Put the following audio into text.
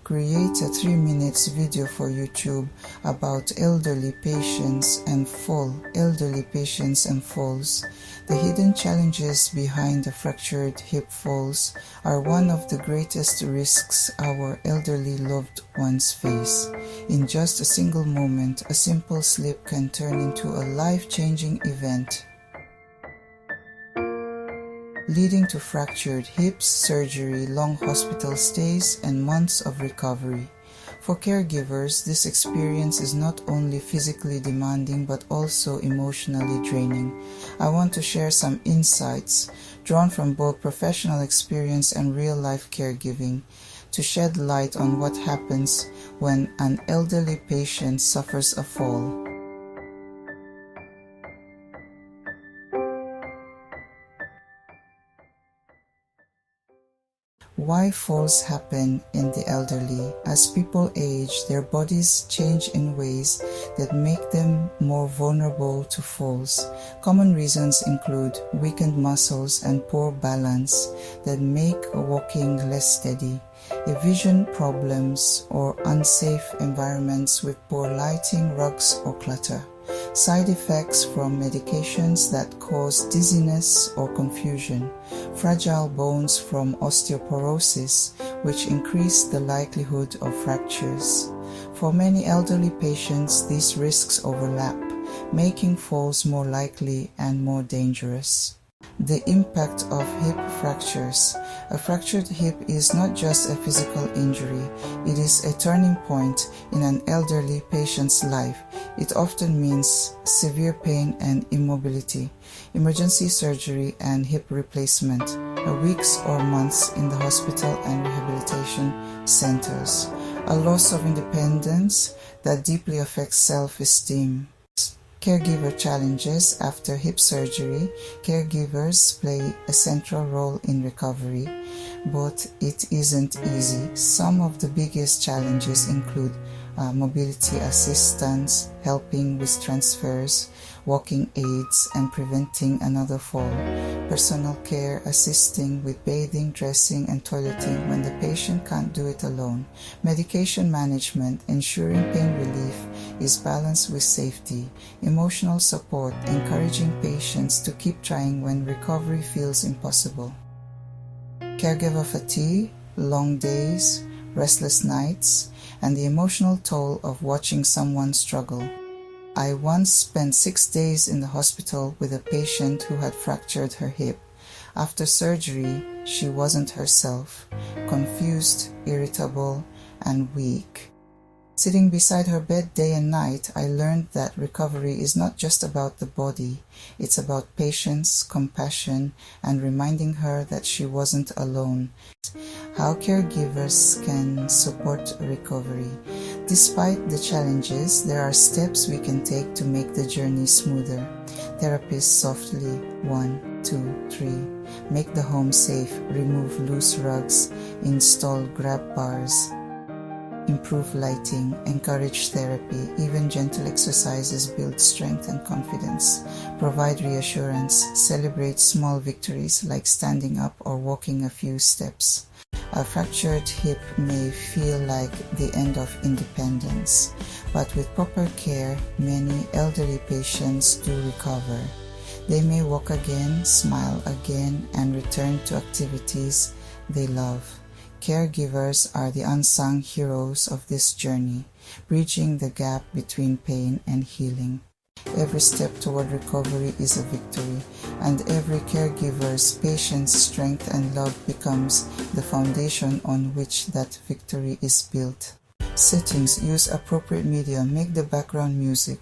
create a 3-minute video for YouTube about elderly patients and falls. The hidden challenges behind the fractured hip falls are one of the greatest risks our elderly loved ones face. In just a single moment, a simple slip can turn into a life-changing event, leading to fractured hips, surgery, long hospital stays, and months of recovery. For caregivers, this experience is not only physically demanding but also emotionally draining. I want to share some insights drawn from both professional experience and real-life caregiving to shed light on what happens when an elderly patient suffers a fall. Why falls happen in the elderly? As people age, their bodies change in ways that make them more vulnerable to falls. Common reasons include weakened muscles and poor balance that make walking less steady, vision problems or unsafe environments with poor lighting, rugs or clutter. Side effects from medications that cause dizziness or confusion, fragile bones from osteoporosis, which increase the likelihood of fractures. For many elderly patients, these risks overlap, making falls more likely and more dangerous. The impact of hip fractures. A fractured hip is not just a physical injury, it is a turning point in an elderly patient's life. It often means severe pain and immobility, emergency surgery and hip replacement, weeks or months in the hospital and rehabilitation centers, a loss of independence that deeply affects self-esteem. Caregiver challenges. After hip surgery, caregivers play a central role in recovery, but it isn't easy. Some of the biggest challenges include mobility assistance, helping with transfers, walking aids, and preventing another fall. Personal care, assisting with bathing, dressing, and toileting when the patient can't do it alone. Medication management, ensuring pain relief is balanced with safety. Emotional support, encouraging patients to keep trying when recovery feels impossible. Caregiver fatigue, long days, restless nights, and the emotional toll of watching someone struggle. I once spent 6 days in the hospital with a patient who had fractured her hip. After surgery, she wasn't herself, confused, irritable, and weak. Sitting beside her bed day and night, I learned that recovery is not just about the body. It's about patience, compassion, and reminding her that she wasn't alone. How caregivers can support recovery. Despite the challenges, there are steps we can take to make the journey smoother. Therapist softly. 1, 2, 3. Make the home safe. Remove loose rugs. Install grab bars. Improve lighting, encourage therapy, even gentle exercises build strength and confidence. Provide reassurance, celebrate small victories like standing up or walking a few steps. A fractured hip may feel like the end of independence, but with proper care, many elderly patients do recover. They may walk again, smile again, and return to activities they love. Caregivers are the unsung heroes of this journey, bridging the gap between pain and healing. Every step toward recovery is a victory, and every caregiver's patience, strength, and love becomes the foundation on which that victory is built. Settings. Use appropriate media. Make the background music.